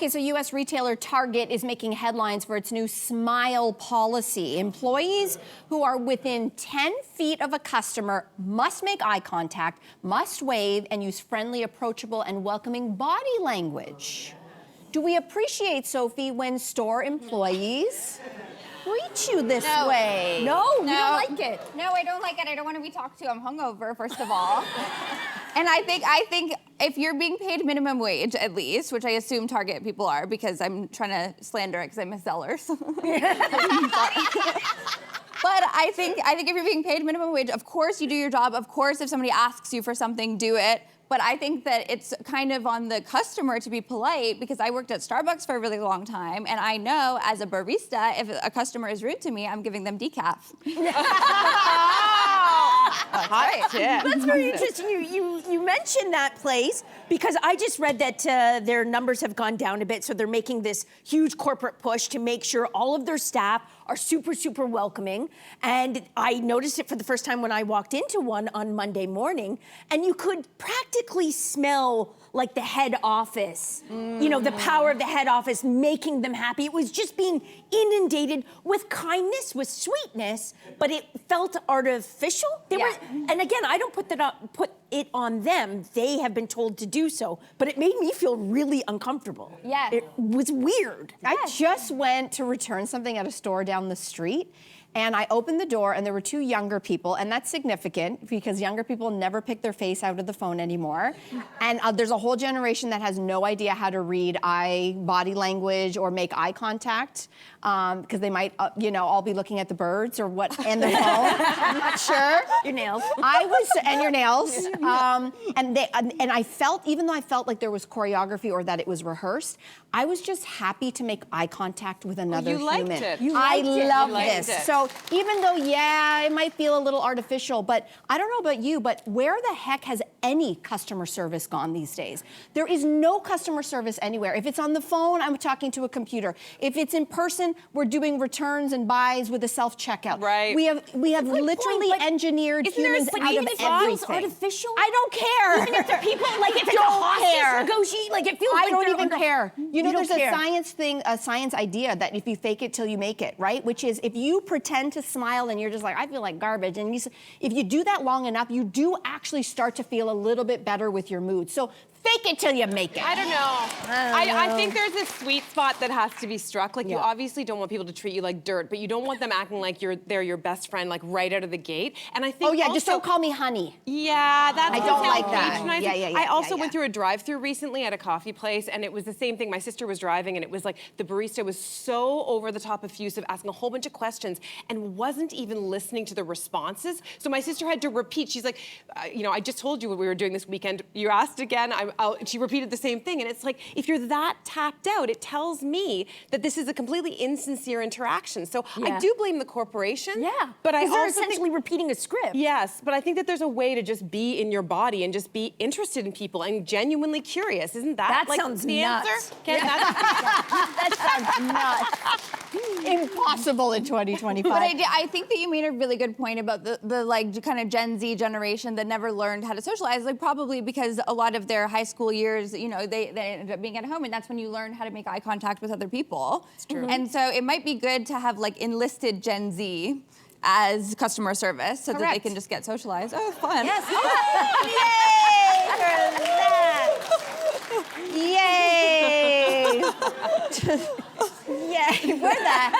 Okay, so U.S. retailer Target is making headlines for its new Smile policy. Employees who are within 10 feet of a customer must make eye contact, must wave, and use friendly, approachable, and welcoming body language. Do we appreciate, Sophie, when store employees treat you this way? No, you don't like it. No, I don't like it. I don't want to be talked to. I'm hungover, first of all. And I think if you're being paid minimum wage, at least, which I assume Target people are, because I'm trying to slander it because I'm a Sellers. But I think if you're being paid minimum wage, of course you do your job. Of course, if somebody asks you for something, do it. But I think that it's kind of on the customer to be polite, because I worked at Starbucks for a really long time, and I know as a barista, if a customer is rude to me, I'm giving them decaf. Hot tip. That's very interesting. You mentioned that place because I just read that their numbers have gone down a bit, so they're making this huge corporate push to make sure all of their staff are super, super welcoming. And I noticed it for the first time when I walked into one on Monday morning, and you could practically smell like the head office, you know, the power of the head office making them happy. It was just being inundated with kindness, with sweetness, but it felt artificial. And again, I don't put it on them. They have been told to do so, but it made me feel really uncomfortable. Yeah. It was weird. I just went to return something at a store down the street, and I opened the door, and there were two younger people, and that's significant because younger people never pick their face out of the phone anymore. And there's a whole generation that has no idea how to read body language or make eye contact, because they might, all be looking at the birds or what, and their phone. I'm not sure. Your nails. And your nails. And I felt, even though I felt like there was choreography or that it was rehearsed, I was just happy to make eye contact with another human. You liked it. I love liked this. it. So even though, it might feel a little artificial, but I don't know about you, but where the heck has any customer service gone these days? There is no customer service anywhere. If it's on the phone, I'm talking to a computer. If it's in person, we're doing returns and buys with a self-checkout. Right. We have literally engineered humans out of everything. Artificial? I don't care. Even if they're people, like if it's a hostage negotiate, like it feels I like don't they're even care. You know, don't there's care. a science idea that if you fake it till you make it, right? Which is if you pretend to smile and you're just like, I feel like garbage, and if you do that long enough, you do actually start to feel a little bit better with your mood. So fake it till you make it. I don't know. I think there's a sweet spot that has to be struck. Like, you obviously don't want people to treat you like dirt, but you don't want them acting like they're your best friend, like right out of the gate. And I think just don't call me honey. Yeah, that's I don't like that. I also went through a drive-through recently at a coffee place, and it was the same thing. My sister was driving, and it was like the barista was so over the top effusive, asking a whole bunch of questions, and wasn't even listening to the responses. So my sister had to repeat. She's like, I just told you what we were doing this weekend. You asked again. She repeated the same thing, and it's like, if you're that tapped out, it tells me that this is a completely insincere interaction. So I do blame the corporation. Yeah, but I they're also essentially repeating a script. Yes, but I think that there's a way to just be in your body and just be interested in people and genuinely curious. Isn't that like sounds the nuts. answer? Okay, That sounds nuts. Impossible in 2025. But I think that you made a really good point about the like kind of Gen Z generation that never learned how to socialize, like probably because a lot of their high school years, they ended up being at home, and that's when you learn how to make eye contact with other people. It's true. And so it might be good to have like enlisted Gen Z as customer service so that they can just get socialized. Oh, fun. Yes. Yay! Yay! Where the heck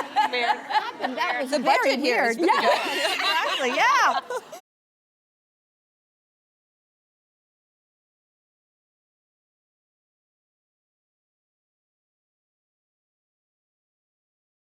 happened? That was The very budget here weird. is pretty good. Exactly. Yeah.